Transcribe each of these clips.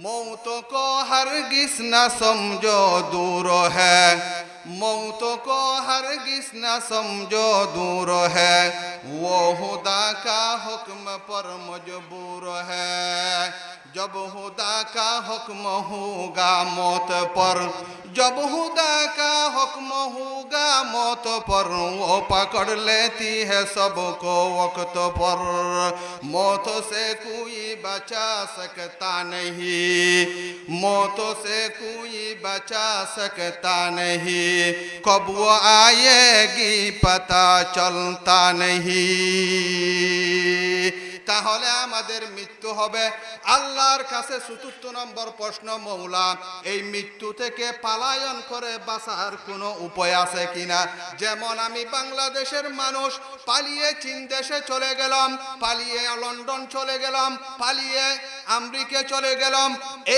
मौत को हरगिज न समझो दूर है, मौत को हरगिज न समझो दूर है, वो खुदा का हुक्म पर मजबूर है। जब खुदा का हुक्म होगा मौत पर, जब खुदा का हुक्म होगा मौत पर, वो पकड़ लेती है सबको वक्त पर। मौत से कोई बचा सकता नहीं, मौत से कोई बचा सकता नहीं, कब वो आएगी पता चलता नहीं। তাহলে আমাদের মৃত্যু হবে। আল্লাহর কাছে চতুর্থ নম্বর প্রশ্ন, মওলা এই মৃত্যু থেকে পলায়ন করে বাঁচার কোনো উপায় আছে কিনা? যেমন আমি বাংলাদেশের মানুষ পালিয়ে চীন দেশে চলে গেলাম, পালিয়ে লন্ডন চলে গেলাম, পালিয়ে আমেরিকা চলে গেলাম,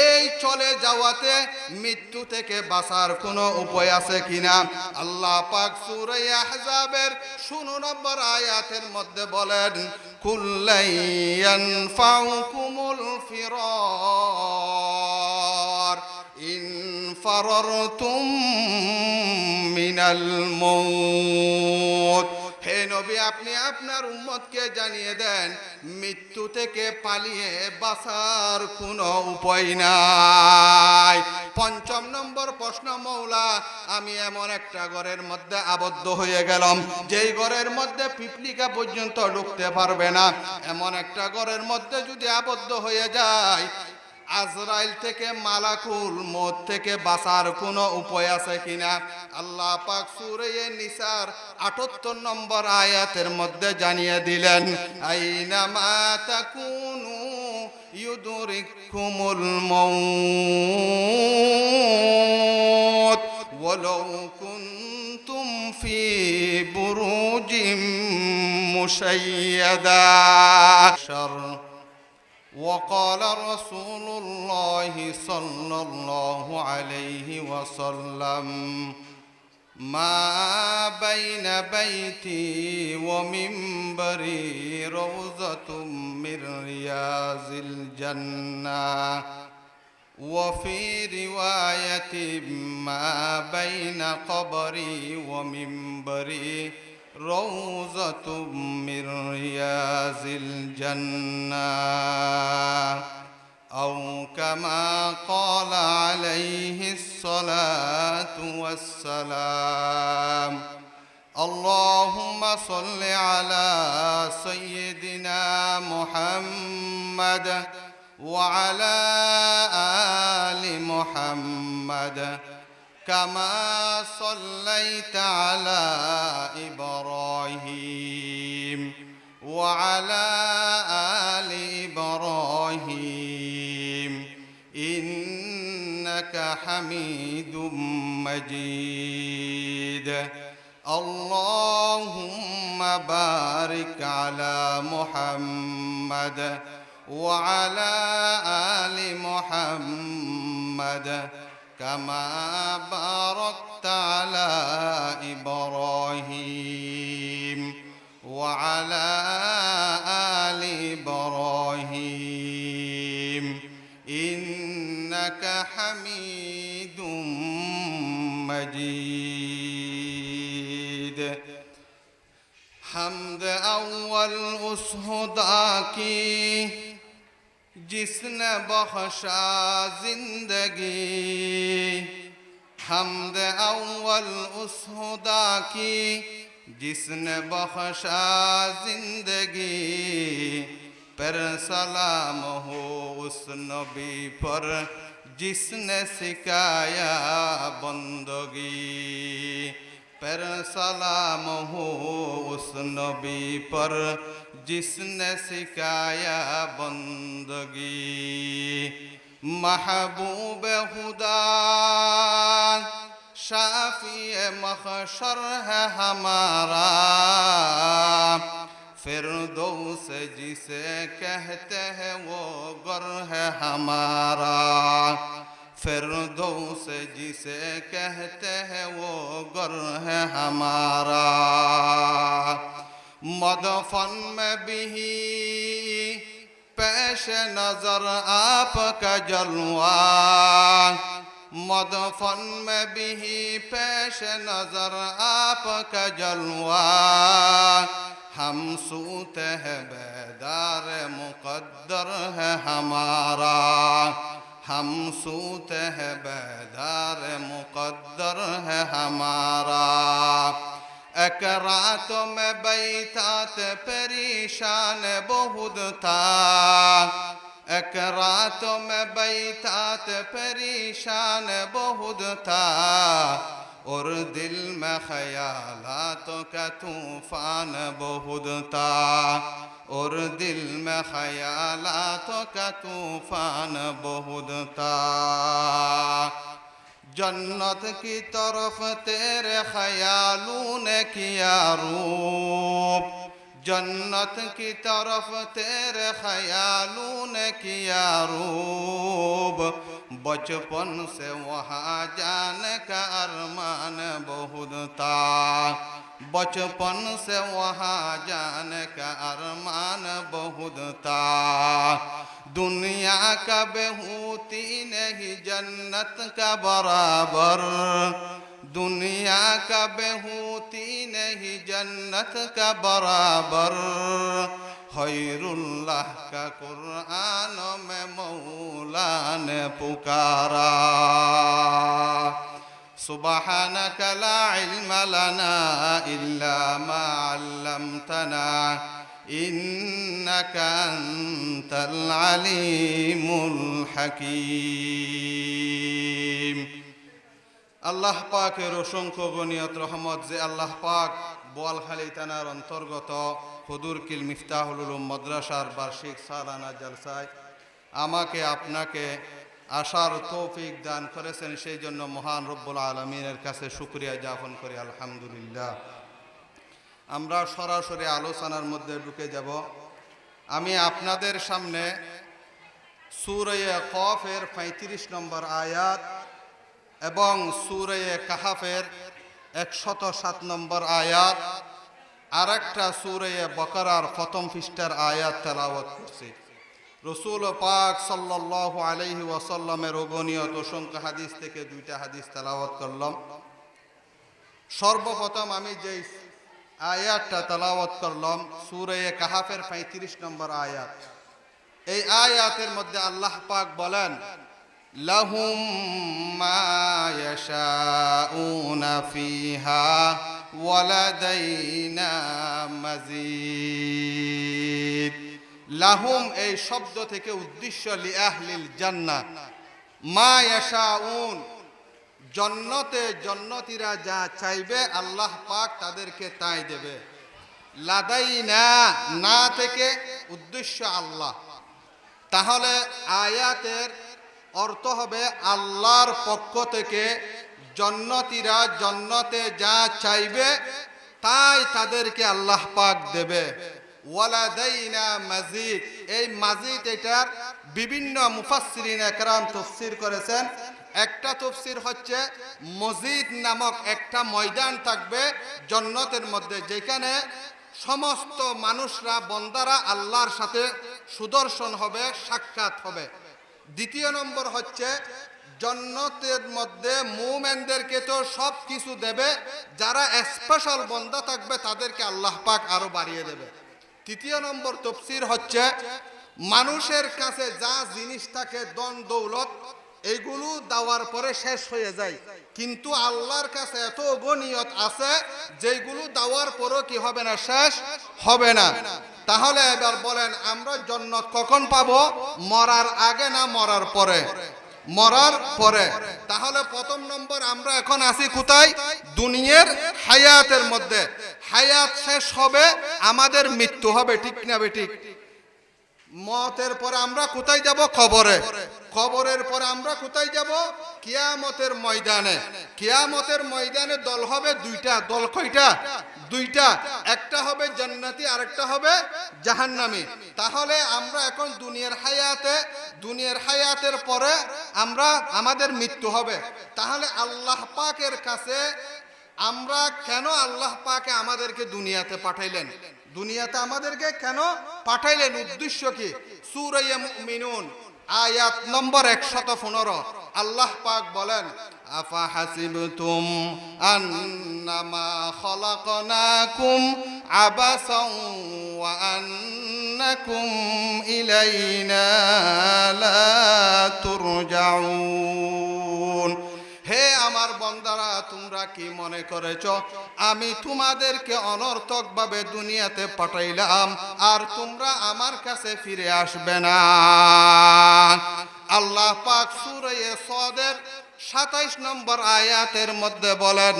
এই চলে যাওয়াতে মৃত্যু থেকে বাঁচার কোনো উপায় আছে কিনা? আল্লাহ পাক সূরা আহজাবের 16 নম্বর আয়াতের মধ্যে বলেন, কুল্লাই ইয়ানফাউকুমুল ফিরার ইন ফারারতুম মিনাল মউত। হে নবী, আপনি আপনার উম্মতকে জানিয়ে দেন মৃত্যু থেকে পালিয়ে বাঁচার কোনো উপায় নাই। পঞ্চম নম্বর প্রশ্ন, মওলা আমি এমন একটা ঘরের মধ্যে আবদ্ধ হয়ে গেলাম যেই ঘরের মধ্যে পিপলিকা পর্যন্ত ঢুকতে পারবে না। এমন একটা ঘরের মধ্যে যদি আবদ্ধ হয়ে যায়, আজরাইল থেকে মালাকুল মউত থেকে বাঁচার কোনো উপায় আছে কিনা? আল্লাহ পাক সূরা নিসার ৭৮ নম্বর আয়াতের মধ্যে জানিয়ে দিলেন, আইনামা তাকুনু ইউদরিকুমুল মউত ওয়ালাউ কুনতুম ফি বুরুজিম মুশাইয়াদা। وقال رسول الله صلى الله عليه وسلم ما بين بيتي ومنبري روضة من رياض الجنة، وفي رواية ما بين قبري ومنبري روضة من رياض الجنة، أو كما قال عليه الصلاة والسلام. اللهم صل على سيدنا محمد وعلى آل محمد كما صليت على إبراهيم وعلى آل إبراهيم إنك حميد مجيد. اللهم بارك على محمد وعلى آل محمد كما باركت على إبراهيم وعلى آل إبراهيم إنك حميد مجيد. حمد أول اس خدا کی جس نے بخشا زندگی، حمد اول اس خدا کی جس نے بخشا زندگی، پر سلام ہو اس نبی پر جس نے سکھایا بندگی، پر سلام ہو اس نبی پر جس نے سکھایا بندگی۔ محبوب خدا شافی محشر ہے ہمارا، فردوس جسے کہتے ہیں وہ گھر ہے ہمارا، فردوس جسے کہتے ہیں وہ گھر ہے ہمارا۔ مدفن میں بھی पेश नजर आपका जलवा, मदफन में भी पेश नजर आपका जलवा। हम सूते हैं बेदार मुकद्दर है हमारा, हम सूते हैं बेदार मुकद्दर है हमारा। एक रात में बैतात परेशान बहुत था, एक रात में बैतात परेशान बहुत था, और दिल में ख्यालातों का तूफान बहुत था, और दिल में ख्यालातों का तूफान बहुत था। जन्नत की तरफ तेरे ख्यालों ने किया रूप, जन्नत की तरफ तेरे ख्यालों ने किया रूप। बचपन से वहाँ जाने का अरमान बहुत था, बचपन से वहाँ जाने का अरमान बहुत था। दुनिया का बेहूती नहीं जन्नत का बराबर, दुनिया का बेहूती नहीं जन्नत का बराबर। खैरुल्लाह का कुरान में मौला ने पुकारा। सुब्हानक ला इल्म लना इल्ला मा अल्लमतना इन्नका अंतल अलीमुल हकीम। আল্লাহ পাকের অসংখ্য গনিয়ত রহমত যে আল্লাহ পাক বোয়ালখালী থানার অন্তর্গত হুদুরকিল মিফতাহুল উলুম মাদ্রাসার বার্ষিক সালানা জলসায় আমাকে আপনাকে আসার তৌফিক দান করেছেন, সেই জন্য মহান রব্বুল আলামিনের কাছে শুকরিয়া জ্ঞাপন করি আলহামদুলিল্লাহ। আমরা সরাসরি আলোচনার মধ্যে ঢুকে যাব। আমি আপনাদের সামনে সূরা কফের 35 নম্বর আয়াত এবং সূরা কাহাফের 107 নম্বর আয়াত আর একটা সূরা বাকারার প্রথম পৃষ্ঠার আয়াত তেলাওয়াত করছি। রাসূল পাক সাল্লাল্লাহু আলাইহি ওয়াসাল্লামের অগণিত অসংখ্য হাদিস থেকে দুইটা হাদিস তেলাওয়াত করলাম। সর্বপ্রথম আমি যেই আয়াতটা তেলাওয়াত করলাম সূরা কাহাফের 35 নম্বর আয়াত, এই আয়াতের মধ্যে আল্লাহ পাক বলেন লাহুম মা ইয়াশাউনা ফিহা ওয়ালাদাইনা মাজিদ। লাহুম এই শব্দ থেকে উদ্দেশ্য লি আহলিল জান্নাহ, মা ইয়াশাউন জান্নাতে জান্নাতীরা যা চাইবে আল্লাহ পাক তাদেরকে তাই দেবে। লাদাইনা না থেকে উদ্দেশ্য আল্লাহ, তাহলে আয়াতের অর্থ হবে আল্লাহর পক্ষ থেকে জান্নাতীরা জান্নাতে যা চাইবে তাই তাদেরকে আল্লাহ পাক দেবে। ওয়ালাদাইনা মাজিদ, এই মাজিদ এটার বিভিন্ন মুফাসসিরিন একরাম তাফসীর করেছেন। একটা তাফসীর হচ্ছে মসজিদ নামক একটা ময়দান থাকবে জান্নাতের মধ্যে, যেখানে সমস্ত মানুষরা বন্দারা আল্লাহর সাথে সুদর্শন হবে, সাক্ষাৎ হবে। দ্বিতীয় নম্বর হচ্ছে জান্নাতের মধ্যে মুমিনদেরকে তো সব কিছু দেবে, যারা স্পেশাল বন্দা থাকবে তাদেরকে আল্লাহ পাক আরো বাড়িয়ে দেবে। তৃতীয় নম্বর তাফসীর হচ্ছে মানুষের কাছে যা জিনিস থাকে ধন দৌলত এইগুলো দেওয়ার পরে শেষ হয়ে যায়, কিন্তু আল্লাহর কাছে এত গনিয়ত আছে যেগুলো দেওয়ার পরও কি হবে না, শেষ হবে না। তাহলে এবার বলেন আমরা জান্নাত কখন পাবো? মরার আগে না মরার পরে? মরার পরে। তাহলে প্রথম নম্বর আমরা এখন আছি কোথায়? দুনিয়ার হায়াতের মধ্যে। হায়াত শেষ হবে, আমাদের মৃত্যু হবে, ঠিক না বেঠিক? মতের পরে আমরা কোথায় যাব? কবরে। কবরের পরে আমরা কোথায় যাব? কিয়ামতের ময়দানে। কিয়ামতের ময়দানে দল হবে দুইটা। দল কয়টা? দুইটা। একটা হবে জান্নাতি আর একটা হবে জাহান্নামী। তাহলে আমরা এখন দুনিয়ার হায়াতের পরে আমাদের মৃত্যু হবে। তাহলে আল্লাহ পাকের কাছে আমরা কেন আল্লাহ পাকে আমাদেরকে দুনিয়াতে পাঠাইলেন? দুনিয়াতে আমাদেরকে কেন পাঠাইলেন, উদ্দেশ্য কি? সূরা মুমিনুন আয়াত নম্বর 115 আল্লাহ পাক বলেন, আফা হাসিবতুম আন্নামা খলাকনাকুম আবাসাও ওয়া আন্নাকুম ইলাইনা লা তুরজাউন। হে আমার বান্দারা, তোমরা কি মনে করেছো আমি তোমাদেরকে অনর্থকভাবে দুনিয়াতে পাঠাইলাম আর তোমরা আমার কাছে ফিরে আসবে না? আল্লাহ পাক সূরা সাদের 27 নম্বর আয়াতের মধ্যে বলেন,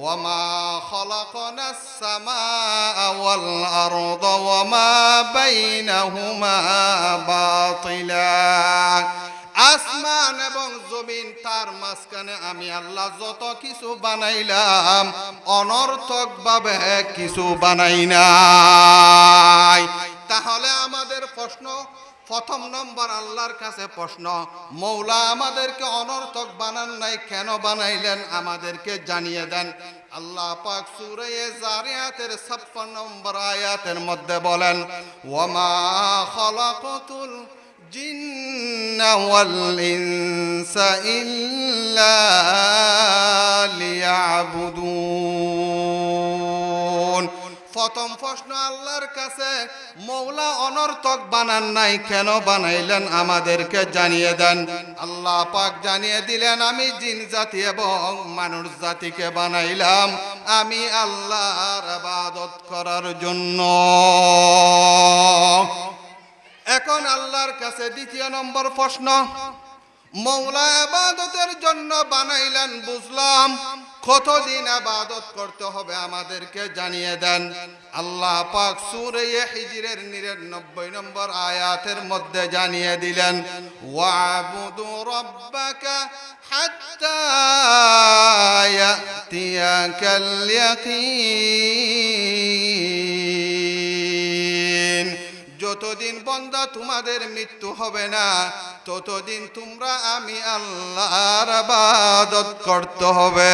ওয়ামা খালাকনাস সামাআ ওয়াল আরদা ওয়ামা বাইনাহুমা বাতিলা। আসমান এবং জমিন তার মাঝখানে আমি আল্লাহ যত কিছু বানাইলাম অনর্থকভাবে কিছু বানাই নাই। তাহলে আমাদের প্রশ্ন, প্রথম নম্বর আল্লাহর কাছে প্রশ্ন, মৌলা আমাদেরকে অনর্থক বানান নাই, কেন বানাইলেন আমাদেরকে জানিয়ে দেন। আল্লাহ পাক সূরা জারিয়াতের 56 নম্বর আয়াতের মধ্যে বলেন, ওয়ামা খালাকাতুল জিন্না ওয়াল ইনসা ইল্লা লিয়াবুদুন। প্রথম প্রশ্ন আল্লাহর কাছে, মৌলা অনর্থক বানান নাই, কেন বানাইলেন আমাদেরকে জানিয়ে দেন। আল্লাহ পাক জানিয়ে দিলেন, আমি জিন জাতি এবং মানুষ জাতিকে বানাইলাম আমি আল্লাহর ইবাদত করার জন্য। এখন আল্লাহর কাছে দ্বিতীয় নম্বর প্রশ্ন, মৌলা ইবাদতের জন্য বানাইলেন বুঝলাম, কতদিন ইবাদত করতে হবে আমাদেরকে জানিয়ে দেন। আল্লাহ পাক সূরা হিজরের 99 নম্বর আয়াতের মধ্যে জানিয়ে দিলেন, ওয়াবুদু রাব্বাকা হাত্তা ইয়াতিয়াকাল ইয়াকিন। যতদিন বান্দা তোমাদের মৃত্যু হবে না ততদিন তোমরা আমি আল্লাহর ইবাদত করতে হবে।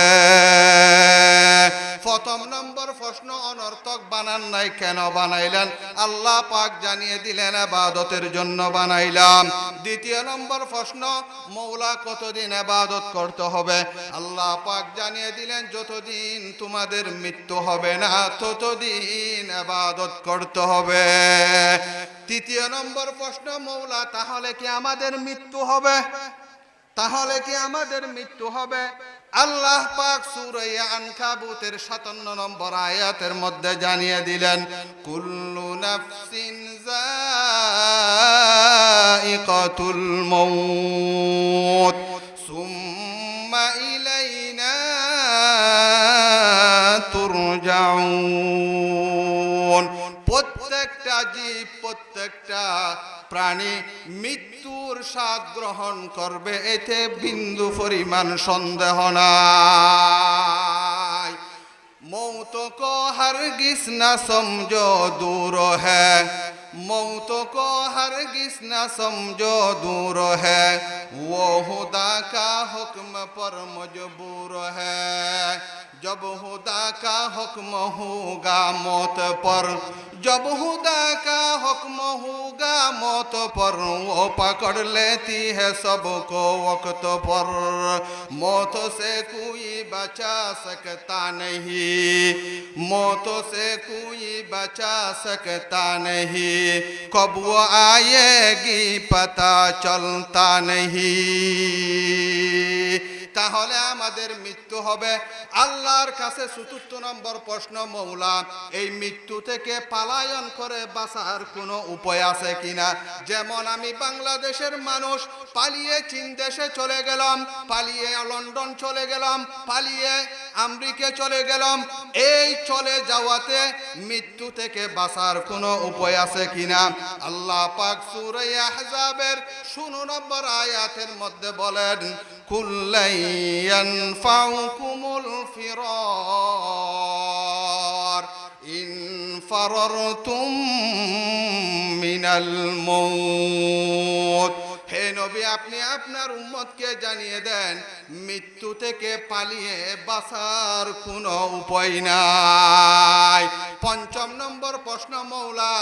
প্রথম নম্বর প্রশ্ন, অনর্থক বানান নাই, কেন বানাইলেন? আল্লাহ পাক জানিয়ে দিলেন ইবাদতের জন্য বানাইলাম। দ্বিতীয় নম্বর প্রশ্ন, মৌলা কতদিন ইবাদত করতে হবে? আল্লাহ পাক জানিয়ে দিলেন, যতদিন তোমাদের মৃত্যু হবে না ততদিন ইবাদত করতে হবে। তৃতীয় নম্বর প্রশ্ন, মৌলা তাহলে কি আমাদের মৃত্যু হবে? তাহলে কি আমাদের মৃত্যু হবে? আল্লাহ পাক সূরা আনকাবুতের 57 নম্বর আয়াতের মধ্যে জানিয়ে দিলেন, কুল্লু নাফসিন যায়িকাতুল মাউত সুম্মা ইলাইনা তুরজাউন। প্রত্যেকটা জীব, প্রত্যেকটা প্রাণী মৃত্যুর স্বাদ গ্রহণ করবে, এতে বিন্দু পরিমাণ সন্দেহ নাই। मौत को हरगिज न समझो दूर है, मौत को हरगिज न समझो दूर है, वो खुदा का हुक्म पर मजबूर है। जब खुदा का हुक्म होगा मौत पर, जब खुदा का हुक्म होगा मौत पर, वो पकड़ लेती है सबको वक्त पर। मौत से कोई बचा सकता नहीं, मौत से कोई बचा सकता नहीं, कब वो आएगी पता चलता नहीं। তাহলে আমাদের মৃত্যু হবে। আল্লাহর কাছে চতুর্থ নম্বর প্রশ্ন, মৌলা এই মৃত্যু থেকে পলায়ন করে বাঁচার কোনো উপায় আছে কিনা? যেমন আমি বাংলাদেশের মানুষ পালিয়ে চীন দেশে চলে গেলাম, পালিয়ে লন্ডন চলে গেলাম, পালিয়ে আমেরিকা চলে গেলাম, এই চলে যাওয়াতে মৃত্যু থেকে বাঁচার কোনো উপায় আছে কিনা? আল্লাহ পাক সূরা আহজাবের 16 নম্বর আয়াতের মধ্যে বলেন, কুল্লাই ইয়ানফাউকুমুল ফিরার ইন ফারারতুম মিনাল মাউত। হে নবী আপনি আপনার উম্মতকে জানিয়ে দেন মৃত্যু থেকে পালিয়ে বাঁচার কোনো উপায় নাই। ৫ম নম্বর প্রশ্ন, মওলা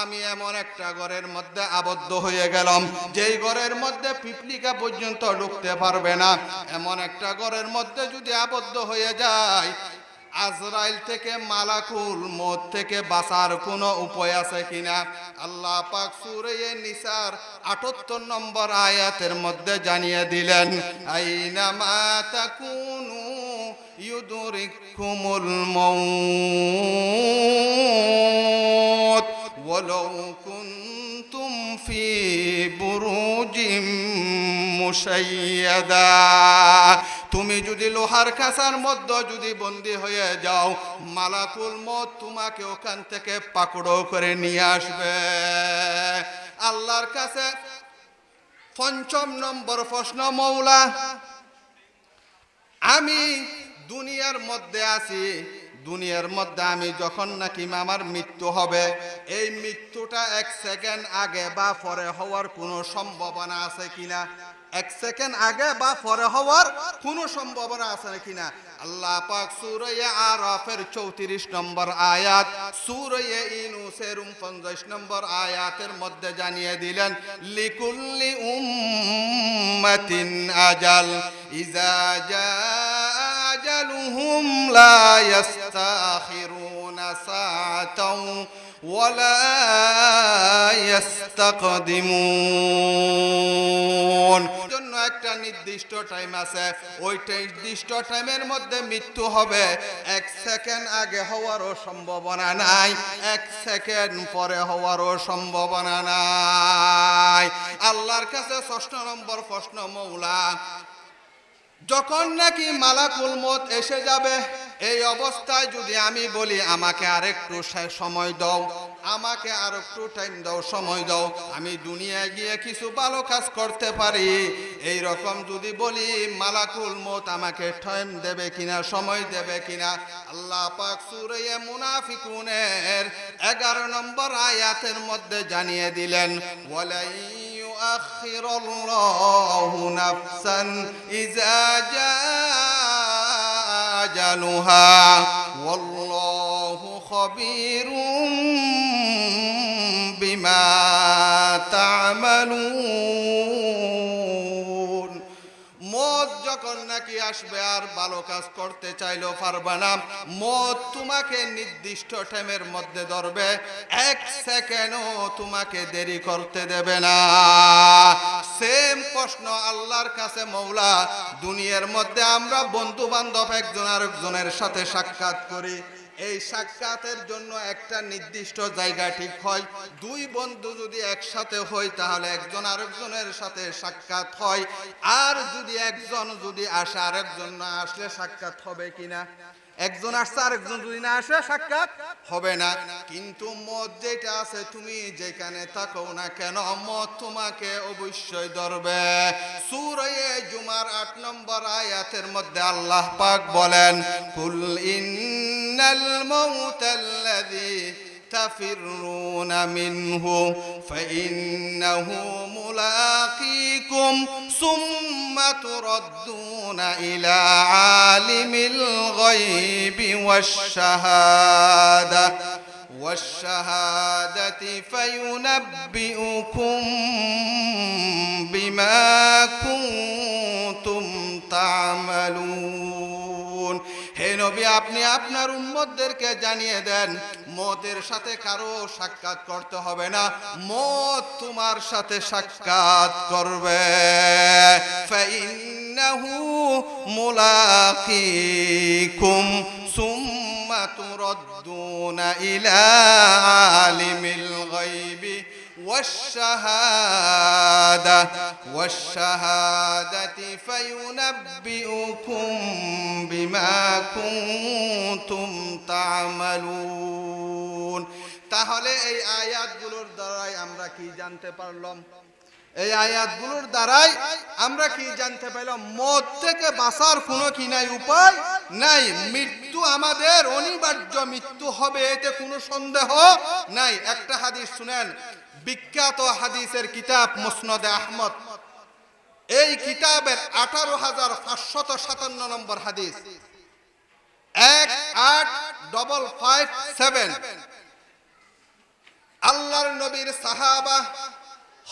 আমি এমন একটা ঘরের মধ্যে আবদ্ধ হয়ে গেলাম যেই ঘরের মধ্যে পিপলিকা পর্যন্ত ঢুকতে পারবে না। এমন একটা ঘরের মধ্যে যদি আবদ্ধ হয়ে যায়, আজরাইল থেকে মালাকুল মউত থেকে বাঁচার কোনো উপায় আছে কিনা? আল্লাহ পাক সূরা নিসার ৭৮ নম্বর আয়াতের মধ্যে জানিয়ে দিলেন, আইনামা তাকুনু ইউদরিকুমুল মাউত ওয়ালাউ কুনতুম ফি বুরুজিম মুশাইয়াদা। তুমি যদি লোহার কাঁচার মধ্যে যদি বন্দী হয়ে যাও, মালাকুল মউত তোমাকে ওখান থেকে পাকড়ো করে নিয়ে আসবে। আল্লাহর কাছে ৫ম নম্বর প্রশ্ন, মওলা আমি দুনিয়ার মধ্যে আছি, দুনিয়ার মধ্যে আমি যখন নাকি আমার মৃত্যু হবে, এই মৃত্যুটা ১ সেকেন্ড আগে বা পরে হওয়ার কোনো সম্ভাবনা আছে কিনা? ১ সেকেন্ড আগে বা পরে হওয়ার কোনো সম্ভাবনা আছে কিনা? আল্লাহ পাক সূরা আরাফের ৩৪ নম্বর আয়াত, সূরা ইউনূসের ৪৯ নম্বর আয়াতের মধ্যে জানিয়ে দিলেন, লিকুল্লি উম্মাতিন আজাল ইযা জাআ আজালুহুম লা ইস্তাখিরুনা সাআতাও ওয়ালা ইস্তাকদিমুন। জন্য একটা নির্দিষ্ট টাইম আছে, ওই নির্দিষ্ট টাইমের মধ্যে মৃত্যু হবে। ১ সেকেন্ড আগে হওয়ারও সম্ভাবনা নাই, ১ সেকেন্ড পরে হওয়ারও সম্ভাবনা নাই। আল্লাহর কাছে ৬ষ্ঠ নম্বর প্রশ্ন, মওলা যখন নাকি মালাকুল মউত এসে যাবে, এই অবস্থায় যদি আমি বলি আমাকে আরেকটু সময় দাও, আমাকে আর একটু টাইম দাও, সময় দাও, আমি দুনিয়ায় গিয়ে কিছু ভালো কাজ করতে পারি, এই রকম যদি বলি, মালাকুল মউত আমাকে টাইম দেবে কিনা, সময় দেবে কিনা? আল্লাহ পাক সূরা মুনাফিকুনের ১১ নম্বর আয়াতের মধ্যে জানিয়ে দিলেন, ওয়ালাই ইউআখিরুল্লাহু নাফসান ইযা জাআ আজালুহা ওয়াল্লাহু খাবীরুম বিমা তা'মালুন। মওত যখন নাকি আসবে আর ভালো কাজ করতে চাইলেও পারবে না, মওত তোমাকে নির্দিষ্ট টাইমের মধ্যে ধরবে, ১ সেকেন্ডও তোমাকে দেরি করতে দেবে না। সেম প্রশ্ন আল্লাহর কাছে, মওলা দুনিয়ার মধ্যে আমরা বন্ধু বান্ধব একজন আরেকজনের সাথে সাক্ষাৎ করি, এই সাক্ষাতের জন্য একটা নির্দিষ্ট জায়গা ঠিক হয়। ২ বন্ধু যদি একসাথে হয় তাহলে একজন আরেকজনের সাথে সাক্ষাৎ হয়, আর যদি একজন যদি আসে আরেকজন না আসলে সাক্ষাৎ হবে কিনা? একজন আসছে আরেকজন যদি না আসে সাক্ষাৎ হবে না। কিন্তু মওত যেটা আছে, তুমি যেখানে থাকো না কেন মওত তোমাকে অবশ্যই ধরবে। সূরা জুমার ৮ নম্বর আয়াতের মধ্যে আল্লাহ পাক বলেন, কুল ইন্নাল মাউতাল্লাযী تفرون منه فإنه ملاقيكم ثم تردون إلى عالم الغيب والشهادة فينبئكم بما كنتم تعملون। হে নবী আপনি আপনার উম্মতদেরকে জানিয়ে দেন, মওতের সাথে কারো সাক্ষাৎ করতে হবে না, মওত তোমার সাথে সাক্ষাৎ করবে। ফাইন্নাহু মুলাকিকুম সুম্মা তুরাদ্দুনা ইলা আলিমিল গায়বি والشهادة فينبئكم بما كنتم تعملون। তাহলে এই আয়াতগুলোর দ্বারাই আমরা কি জানতে পারলাম? এই আয়াতগুলোর দ্বারাই আমরা কি জানতে পারলাম? মওত থেকে বাঁচার কোনো কি নাই, উপায় নাই। মৃত্যু আমাদের অনিবার্য, মৃত্যু হবে, এতে কোনো সন্দেহ নাই। একটা হাদিস শুনেন, বিখ্যাত হাদিসের কিতাব মুসনাদে আহমদ, এই কিতাবের 18,557 নম্বর হাদিস, 18557। আল্লাহর নবীর সাহাবা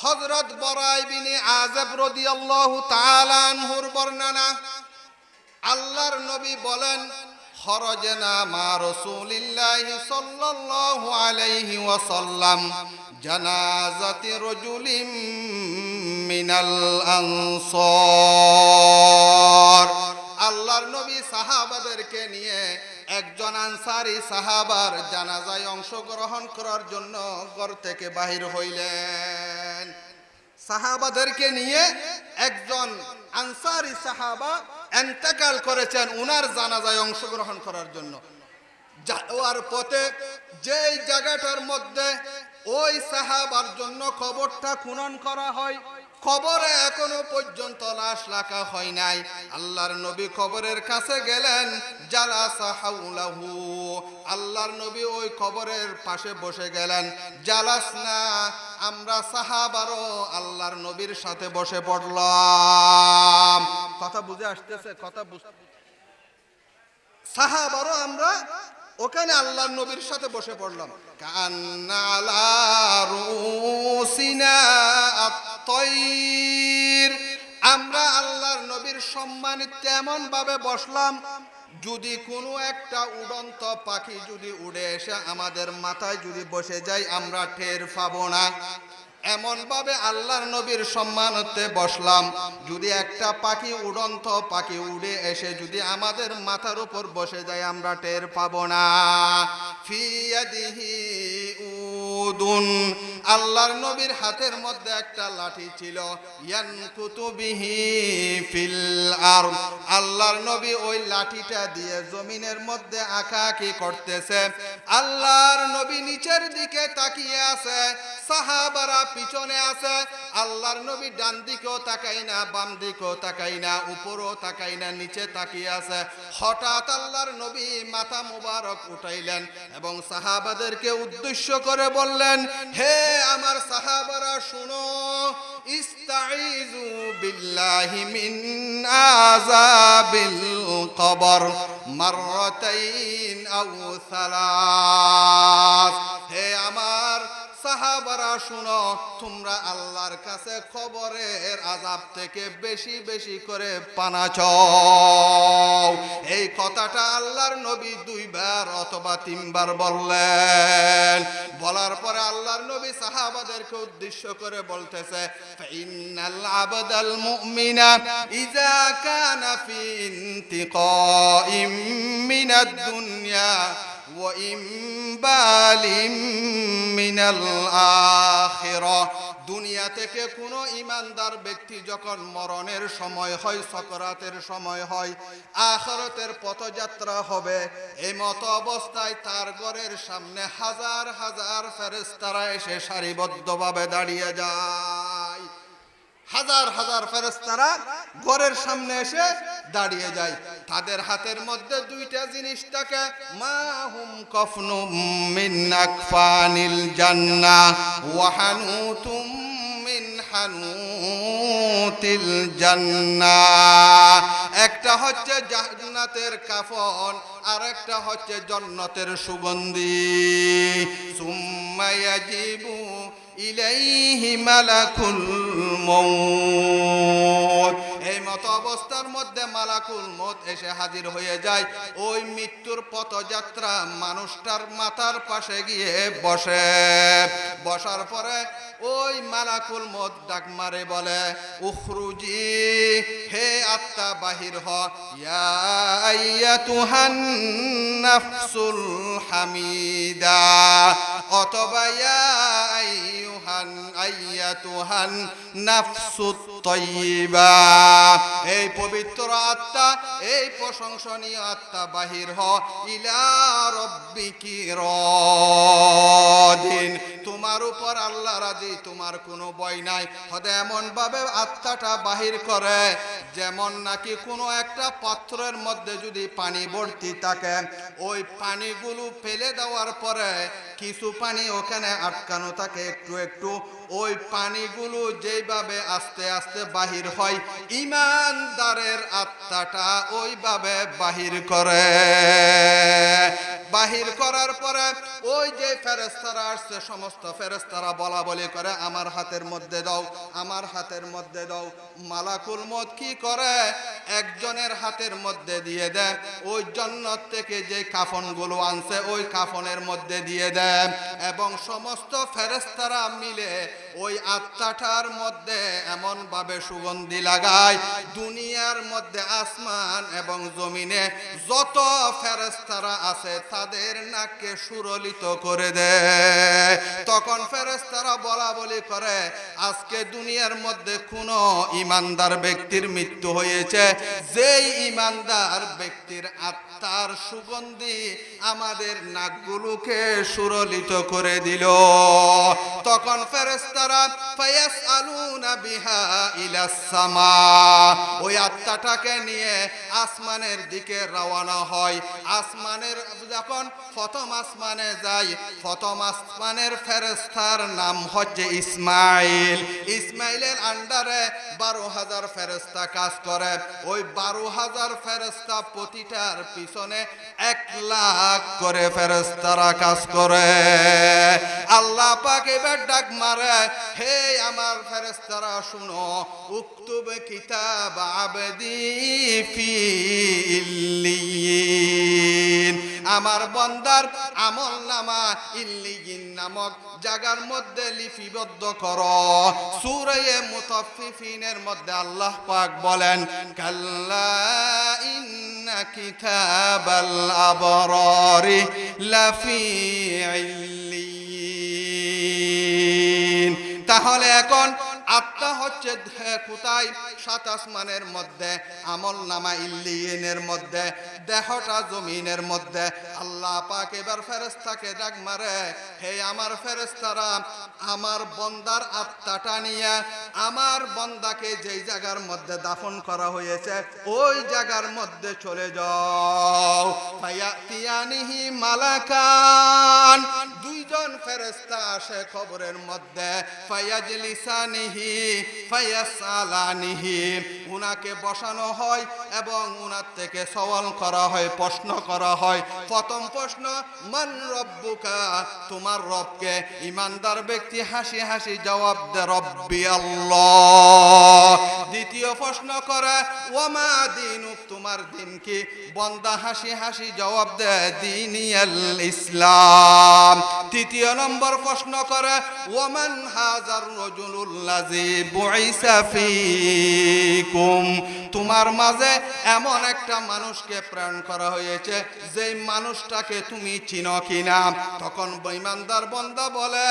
হযরত বরা ইবনে আযাব রাদিয়াল্লাহু তাআলা আনহুর বর্ণনা। আল্লাহর নবী বলেন, খরজনা মা রাসূলিল্লাহি সাল্লাল্লাহু আলাইহি ওয়াসাল্লাম জানাজাতি রাজুলিম মিনাল আনসার। আল্লাহর নবী সাহাবাদেরকে নিয়ে একজন আনসারী সাহাবার জানাজায় অংশগ্রহণ করার জন্য ঘর থেকে বাহির হইলেন। সাহাবাদেরকে নিয়ে একজন আনসারী সাহাবা ইন্তেকাল করেছেন উনার জানাজায় অংশগ্রহণ করার জন্য। যাওয়ার পথে যেই জায়গাটার মধ্যে ওই সাহাবার জন্য কবরটা খনন করা হয়, কবরে এখনো পর্যন্ত লাশ রাখা হয় নাই। আল্লাহর নবী কবরের কাছে গেলেন, জালাসা হাওলাহু, আল্লাহর নবী ওই কবরের পাশে বসে গেলেন। জালাসনা, আমরা সাহাবারও আল্লাহর নবীর সাথে বসে পড়লাম। কথা বুঝে আসতেছে? কথা সাহাবারও আমরা ওখানে আল্লাহর নবীর সাথে বসে পড়লাম। কান্না আলা রুসিনা আত-তাইর, আমরা আল্লাহর নবীর সম্মানিত এমন ভাবে বসলাম, যদি কোনো একটা উড়ন্ত পাখি যদি উড়ে এসে আমাদের মাথায় যদি বসে যায় আমরা টের পাবো না। এমন ভাবে আল্লাহর নবীর সম্মানতে বসলাম, যদি একটা পাখি উড়ন্ত পাখি উড়ে এসে যদি আমাদের মাথার উপর বসে যায় আমরা টের পাবো না। ফি ইয়াদিহি উদুন, আল্লাহর নবীর হাতের মধ্যে একটা লাঠি ছিল। ইয়ানকুতু বিহি ফিল আরদ, আল্লাহর নবী ওই লাঠিটা দিয়ে জমিনের মধ্যে আঁকাআঁকি করতেছে। আল্লাহর নবী নিচের দিকে তাকিয়ে আছে, সাহাবারা পিছনে আছে। আল্লাহর নবী ডান দিকেও তাকাই না, বাম দিকেও তাকাই না, উপরও তাকাই না, নিচে তাকিয়ে আছে। হঠাৎ আল্লাহর নবী মাথা মুবারক উঠাইলেন এবং সাহাবাদেরকে উদ্দেশ্য করে বললেন, হে আমার সাহাবারা শুনো, ইস্তাইযু বিল্লাহি মিন আযাবিল কবর মাররাতাইন আও সালাস। হে আমার সাহাবারা শুনো, তোমরা আল্লাহর কাছে কবরের আযাব থেকে বেশি বেশি করে পানা চাও। এই কথাটা আল্লাহর নবী 2 বার অথবা 3 বার বললেন। বলার পরে আল্লাহর নবী সাহাবাদেরকে উদ্দেশ্য করে বলতেছে, ফাইনাল আবদাল মুমিনা ইযা কানা ফি ইনতিকাইম মিনাদ দুনিয়া ওয়া ইমবালিম মিনাল আখিরা, দুনিয়া থেকে কোনো ইমানদার ব্যক্তি যখন মরণের সময় হয়, সকরাতের সময় হয়, আখিরাতের পথযাত্রা হবে, এই মত অবস্থায় তার ঘরের সামনে হাজার হাজার ফেরেশতারা এসে সারিবদ্ধভাবে দাঁড়িয়ে যায়। হাজার হাজার ফেরেশতারা ঘরের সামনে এসে দাঁড়িয়ে যায়। তাদের হাতের মধ্যে 2টা জিনিস থাকে, মাহুম কাফনুম মিন আকফানিল জান্নাহ ওয়া হানুতুম মিন হানুতিল জান্নাহ। একটা হচ্ছে জান্নাতের কাফন আর একটা হচ্ছে জান্নাতের সুগন্ধি। সুম্মা ইয়াজিবু ইলাইহি মালাকুল মউত, এই মত অবস্থার মধ্যে মালাকুল মউত এসে হাজির হয়ে যায়। ওই মৃত্যুর পথযাত্রা মানুষটার মাথার পাশে গিয়ে বসে। বসার পরে ওই মালাকুল মউত ডাক মারে, বলে, উখরুজি, হে আত্মা বাহির হ, ইয়া আইয়াতুহান নাফসুল হামিদা, অথবা ইয়া আইয়াতুহান নাফসুত তাইয়্যিবা, এই পবিত্র আত্মা, এই প্রশংসনীয় আত্মা বাহির হ, ইলা রাব্বিকি রাদিন, তোমার উপর আল্লাহ রাজি, তোমার কোনো ভয় নাই। হতে এমন ভাবে আত্মাটা বাহির করে যেমন নাকি কোনো একটা পাত্রের মধ্যে যদি পানি ভর্তি থাকে, ওই পানিগুলো ফেলে দেওয়ার পরে কিছু পানি ওখানে আটকানো থাকে, একটু একটু ওই পানিগুলো যেইভাবে আস্তে আস্তে বাহির হয়, ঈমানদারের আত্মাটা ওইভাবে বাহির করে। বাহির করার পরে ওই যে ফেরেশতারা আসছে, সমস্ত ফেরেশতারা বলা বলি করে, আমার হাতের মধ্যে দাও, আমার হাতের মধ্যে দাও। মালাকুল মউত কি করে, একজনের হাতের মধ্যে দিয়ে দেয়, ওই জান্নাত থেকে যে কাফনগুলো আনছে ওই কাফনের মধ্যে দিয়ে দেয়, এবং সমস্ত ফেরেশতারা মিলে ওই আত্মাটার মধ্যে এমন ভাবে সুগন্ধি লাগায়, দুনিয়ার মধ্যে আসমান এবং জমিনে যত ফেরেশতারা আছে তাদের নাককে সুরলিত করে দেয়। তখন ফেরেশতারা বলা বলি করে, আজকে দুনিয়ার মধ্যে কোন ঈমানদার ব্যক্তির মৃত্যু হয়েছে, যেই ঈমানদার ব্যক্তির আত্মার সুগন্ধি আমাদের নাকগুলোকে সুরলিত করে দিল। তখন ফেরেশতারা ফায়াসআলুনা বিহা ইলাস সামা, ওই আত্মাটাকে নিয়ে আসমানের দিকে রওনা হয়। আসমানের যখন প্রথম আসমানে যায়, প্রথম আসমানের ফেরেশতার নাম হচ্ছে ইসমাইল। ইসমাইলের আন্ডারে 12,000 ফেরেশতা কাজ করে। ওই 12,000 ফেরেশতা প্রতিটার পিছনে 1 লাখ করে ফেরেশতারা কাজ করে। আল্লাহ পাক এবার ডাক মারে, হে আমার ফেরেশতারা শুনো, উক্তুব কিতাব আবদি ফি ইল্লিয়িন, আমার বান্দার আমলনামা ইল্লিয়িন নামক জায়গার মধ্যে লিপিবদ্ধ করো। সূরা মুতাফফিফিনের মধ্যে আল্লাহ পাক বলেন, কাল্লা ইন্না কিতাবাল আবরারি লাফি ইল্লিয়িন। তাহলে এখন আত্মা হচ্ছে কোথায়? 7 আসমানের মধ্যে, আমল নামা ইল্লিয়িনের মধ্যে, দেহটা জমিনের মধ্যে। আল্লাহ পাক এবার ফেরেশতাকে ডাক মারে, হে আমার ফেরেশতারা, আমার বান্দার আত্মাটা নিয়ে আমার বান্দাকে যেই জায়গার মধ্যে দাফন করা হয়েছে ওই জায়গার মধ্যে চলে যাও। ফায়াতিয়ানিহি মালাকান, দুইজন ফেরেশতা আসে কবরের মধ্যে। ফায়াজলিসানিহি ফায়াসালানিহি, উনাকে বসানো হয় এবং উনার থেকে সওয়াল করা হয়, প্রশ্ন করা হয়। প্রথম প্রশ্ন, মান রব্বুকা, তোমার রবকে? ঈমানদার ব্যক্তি হাসি হাসি জবাব দেয়, রব্বি আল্লাহ। দ্বিতীয় প্রশ্ন করে, ওয়ামা দীনুক, তোমার দিন কি? বান্দা হাসি হাসি জবাব দেয়, দীনিয়াল ইসলাম। তৃতীয় নম্বর প্রশ্ন করে, ওয়ামান হাজার রাজুলুল্লাযী বুইসা ফীকুম, তোমার মাঝে এমন একটা মানুষকে প্রেরণ করা হয়েছে যেই মানুষটাকে তুমি চিনো কিনা? তখন ঈমানদার বান্দা বলে,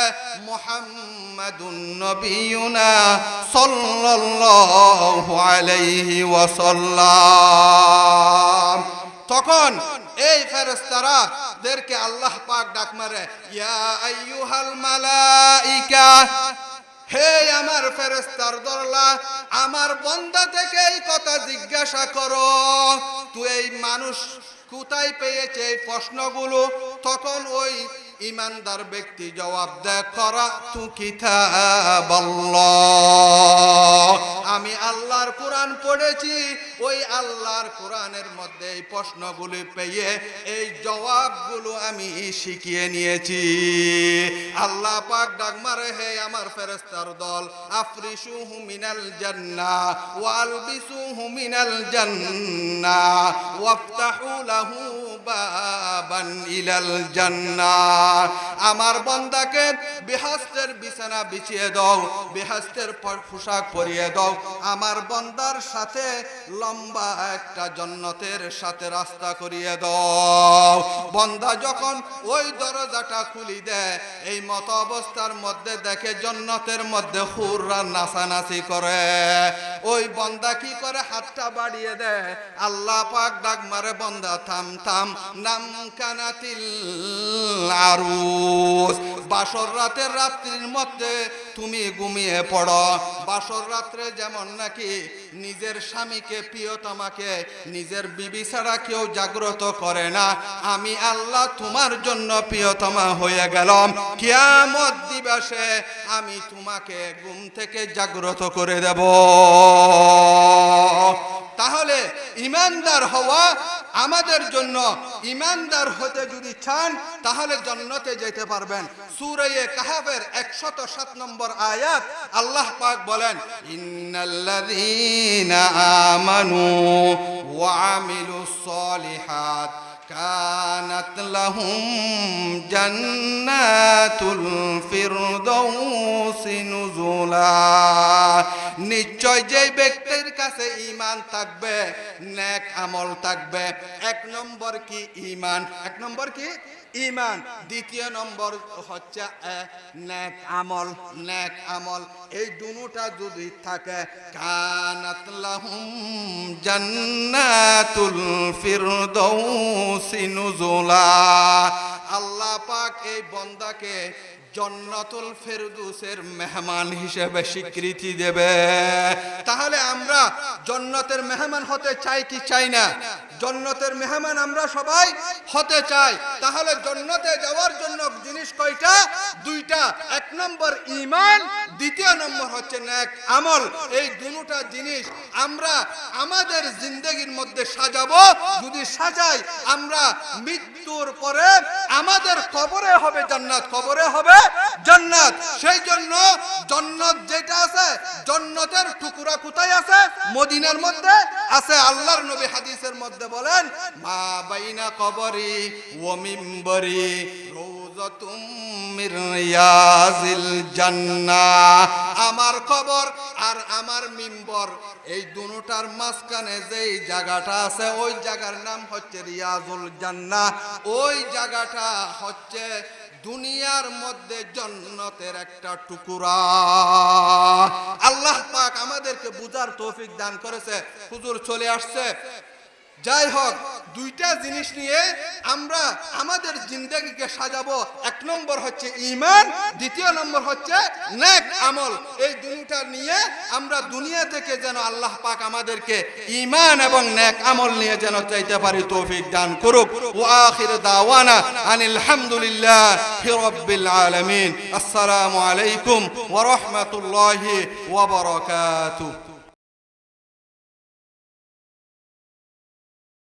মুহাম্মাদুন নবিয়ুনা সাল্লাল্লাহু আলাইহি ওয়াসাল্লাম। তখন এই ফেরেশতারা দেরকে আল্লাহ পাক ডাক মারে, ইয়া আইয়ুহাল মালাইকা, হে আমার ফেরেশতার দরলা, আমার বান্দা থেকে এই কথা জিজ্ঞাসা করো, তুই এই মানুষ কোথায় পেয়েছে এই প্রশ্নগুলো? তখন ওই ঈমানদার ব্যক্তি জবাব দেয়, করাতু কিতাবাল্লাহ, আমি আল্লাহর কোরআন পড়েছি, ওই আল্লাহর কোরআনের মধ্যে এই প্রশ্নগুলি পেয়ে এই জবাবগুলো আমি শিখিয়ে নিয়েছি। আল্লাহ পাক ডাক মারে, হে আমার ফেরেশতার দল, আফরিশুহু মিনাল জান্নাহ ওয়ালবিসুহু মিনাল জান্নাহ ওয়াফতাহু লাহু বাবান ইলাল জান্নাহ, আমার বান্দাকে বেহেশতের বিছানা বিছিয়ে দাও, বেহেশতের পোশাক পরিয়ে দাও, আমার বান্দার সাথে লম্বা একটা জান্নাতের সাথে রাস্তা করিয়ে দাও। বান্দা যখন ওই দরজাটা খুলি দেয়, এই মত অবস্থার মধ্যে দেখে জান্নাতের মধ্যে হুররা নাচানাচি করে। ওই বান্দা কি করে? হাতটা বাড়িয়ে দেয়। আল্লাহ পাক ডাক মারে, বান্দা থাম থাম, নাম কানাতিল আরুস, বাসর রাতের রাত্রির মধ্যে তুমি ঘুমিয়ে পড়ো। বাসর রাত্রে যেমন নাকি নিজের স্বামীকে, প্রিয়তমাকে, নিজের বিবি ছাড়া কেউ জাগ্রত করে না, আমি আল্লাহ তোমার জন্য প্রিয়তমা হয়ে গেলাম। কিয়ামত দিবসে আমি তোমাকে ঘুম থেকে জাগ্রত করে দেব। তাহলে ইমানদার হওয়া আমাদের জন্য, ইমানদার হতে যদি চান তাহলে জান্নাতে যেতে পারবেন। সূরা কাহফের 107 নম্বর আয়াত আল্লাহ পাক বলেন, ইন্নাল্লাযীনা আমানু ওয়া আমিলুস সলিহাত কানাত লাহুম জান্নাতুল ফিরদাউসি নুজুলা। নিশ্চয় যে ব্যক্তির কাছে ঈমান থাকবে, নেক আমল থাকবে। এক নম্বর কি ঈমান, এক নম্বর কি ঈমান, দ্বিতীয় নম্বর হচ্ছে নেক আমল। নেক আমল এই দুটোটা যদি থাকে, কানাত লাহুম জান্নাতুল ফিরদাউসি নুজুলা। আল্লাহ পাক এই বান্দাকে জান্নাতুল ফেরদৌসের মেহমান হিসেবে স্বীকৃতি দেবে। তাহলে আমরা জান্নাতের মেহমান হতে চাই কি চাই না? জান্নাতের মেহমান আমরা সবাই হতে চাই। তাহলে জান্নাতে যাওয়ার জন্য জিনিস কয়টা? দুইটা। এক নম্বর ঈমান, দ্বিতীয় নম্বর হচ্ছে নেক আমল। এই দুটোটা জিনিস আমরা আমাদের জিন্দেগির মধ্যে সাজাবো। যদি সাজাই, আমরা মৃত্যুর পরে আমাদের কবরে হবে জান্নাত, কবরে হবে জান্নাত। সেই জন্য জান্নাত যেটা আছে, জান্নাতের টুকরা কোথায় আছে? মদিনার মধ্যে আছে। আল্লাহর নবী হাদিসের মধ্যে বলেন, মা বাইনা কবরি ওয়া মিম্বরি রওযাতুম মির রিয়াজিল জান্নাহ। আমার কবর আর আমার মিম্বর, এই দুটোটার মাঝখানে যেই জায়গাটা আছে, ওই জায়গার নাম হচ্ছে রিয়াজুল জান্নাহ। ওই জায়গাটা হচ্ছে দুনিয়ার মধ্যে জান্নাতের একটা টুকরা। আল্লাহ পাক আমাদেরকে বুঝার তৌফিক দান করেছে। হুজুর চলে আসছে। যাই হোক, দুইটা জিনিস নিয়ে আমরা আমাদের জিন্দেগিকে সাজাবো। এক নম্বর হচ্ছে ঈমান, দ্বিতীয় নম্বর হচ্ছে নেক আমল। এই দুইটা নিয়ে আমরা দুনিয়া থেকে যেন আল্লাহ পাক আমাদেরকে ঈমান এবং নেক আমল নিয়ে যেন চাইতে পারি, তৌফিক দান করুক। ওয়া আখির দাওয়ানা আনিল হামদুলিল্লাহি রাব্বিল আলামিন। আসসালামু আলাইকুম ওয়া রাহমাতুল্লাহি ওয়া বারাকাতুহু।